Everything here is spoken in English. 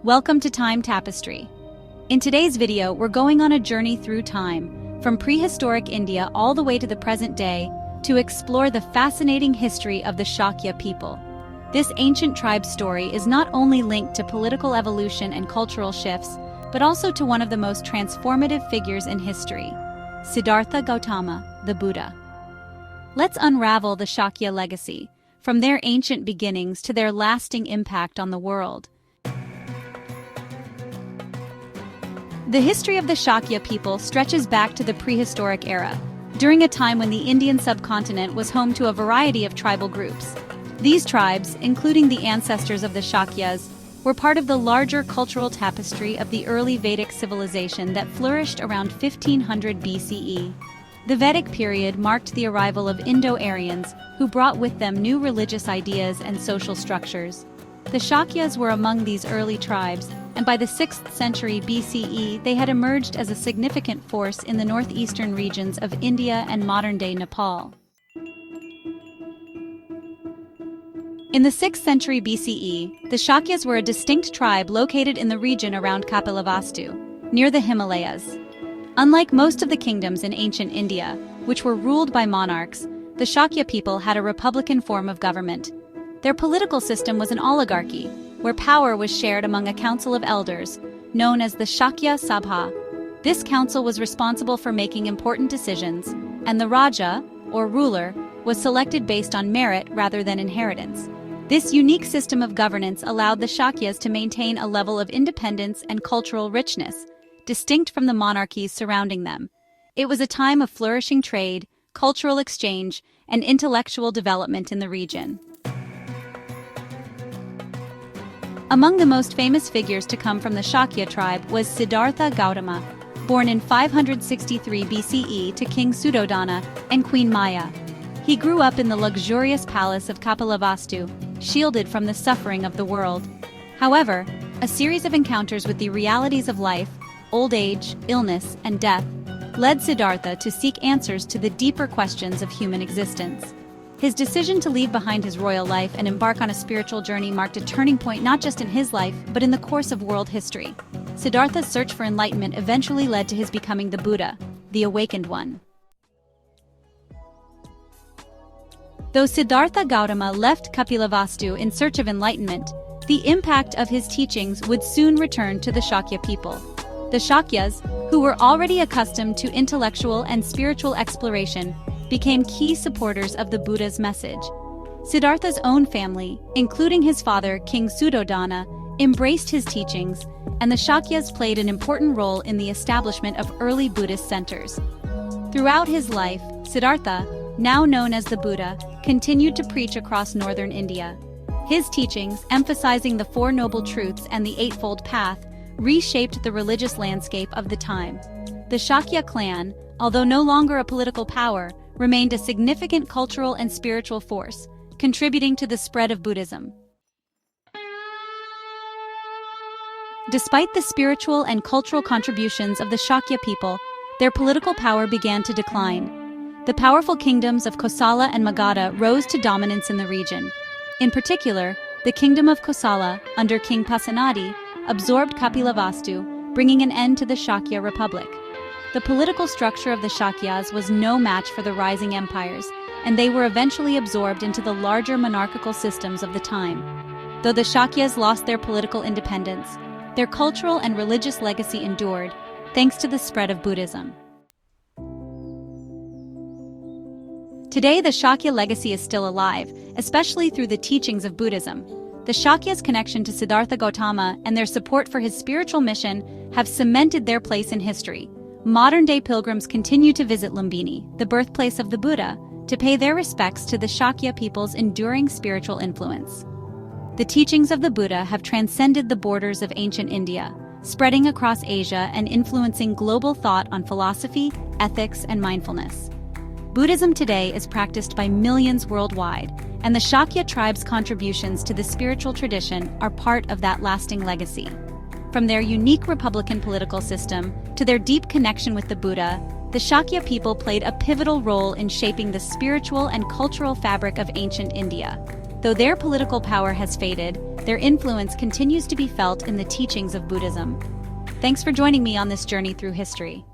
Welcome to Time Tapestry. In today's video, we're going on a journey through time, from prehistoric India all the way to the present day, to explore the fascinating history of the Shakya people. This ancient tribe story is not only linked to political evolution and cultural shifts, but also to one of the most transformative figures in history, Siddhartha Gautama, the Buddha. Let's unravel the Shakya legacy, from their ancient beginnings to their lasting impact on the world. The history of the Shakya people stretches back to the prehistoric era, during a time when the Indian subcontinent was home to a variety of tribal groups. These tribes, including the ancestors of the Shakyas, were part of the larger cultural tapestry of the early Vedic civilization that flourished around 1500 BCE. The Vedic period marked the arrival of Indo-Aryans, who brought with them new religious ideas and social structures. The Shakyas were among these early tribes, and by the 6th century BCE they had emerged as a significant force in the northeastern regions of India and modern-day Nepal. In the 6th century BCE, the Shakyas were a distinct tribe located in the region around Kapilavastu, near the Himalayas. Unlike most of the kingdoms in ancient India, which were ruled by monarchs, the Shakya people had a republican form of government. Their political system was an oligarchy, where power was shared among a council of elders, known as the Shakya Sabha. This council was responsible for making important decisions, and the Raja, or ruler, was selected based on merit rather than inheritance. This unique system of governance allowed the Shakyas to maintain a level of independence and cultural richness, distinct from the monarchies surrounding them. It was a time of flourishing trade, cultural exchange, and intellectual development in the region. Among the most famous figures to come from the Shakya tribe was Siddhartha Gautama, born in 563 BCE to King Suddhodana and Queen Maya. He grew up in the luxurious palace of Kapilavastu, shielded from the suffering of the world. However, a series of encounters with the realities of life, old age, illness, and death, led Siddhartha to seek answers to the deeper questions of human existence. His decision to leave behind his royal life and embark on a spiritual journey marked a turning point not just in his life, but in the course of world history. Siddhartha's search for enlightenment eventually led to his becoming the Buddha, the awakened one. Though Siddhartha Gautama left Kapilavastu in search of enlightenment, the impact of his teachings would soon return to the Shakya people. The Shakyas, who were already accustomed to intellectual and spiritual exploration, became key supporters of the Buddha's message. Siddhartha's own family, including his father, King Suddhodana, embraced his teachings, and the Shakyas played an important role in the establishment of early Buddhist centers. Throughout his life, Siddhartha, now known as the Buddha, continued to preach across northern India. His teachings, emphasizing the Four Noble Truths and the Eightfold Path, reshaped the religious landscape of the time. The Shakya clan, although no longer a political power, remained a significant cultural and spiritual force, contributing to the spread of Buddhism. Despite the spiritual and cultural contributions of the Shakya people, their political power began to decline. The powerful kingdoms of Kosala and Magadha rose to dominance in the region. In particular, the kingdom of Kosala, under King Pasenadi, absorbed Kapilavastu, bringing an end to the Shakya Republic. The political structure of the Shakyas was no match for the rising empires, and they were eventually absorbed into the larger monarchical systems of the time. Though the Shakyas lost their political independence, their cultural and religious legacy endured, thanks to the spread of Buddhism. Today, the Shakya legacy is still alive, especially through the teachings of Buddhism. The Shakyas' connection to Siddhartha Gautama and their support for his spiritual mission have cemented their place in history. Modern-day pilgrims continue to visit Lumbini, the birthplace of the Buddha, to pay their respects to the Shakya people's enduring spiritual influence. The teachings of the Buddha have transcended the borders of ancient India, spreading across Asia and influencing global thought on philosophy, ethics, and mindfulness. Buddhism today is practiced by millions worldwide, and the Shakya tribe's contributions to the spiritual tradition are part of that lasting legacy. From their unique republican political system to their deep connection with the Buddha, the Shakya people played a pivotal role in shaping the spiritual and cultural fabric of ancient India. Though their political power has faded, their influence continues to be felt in the teachings of Buddhism. Thanks for joining me on this journey through history.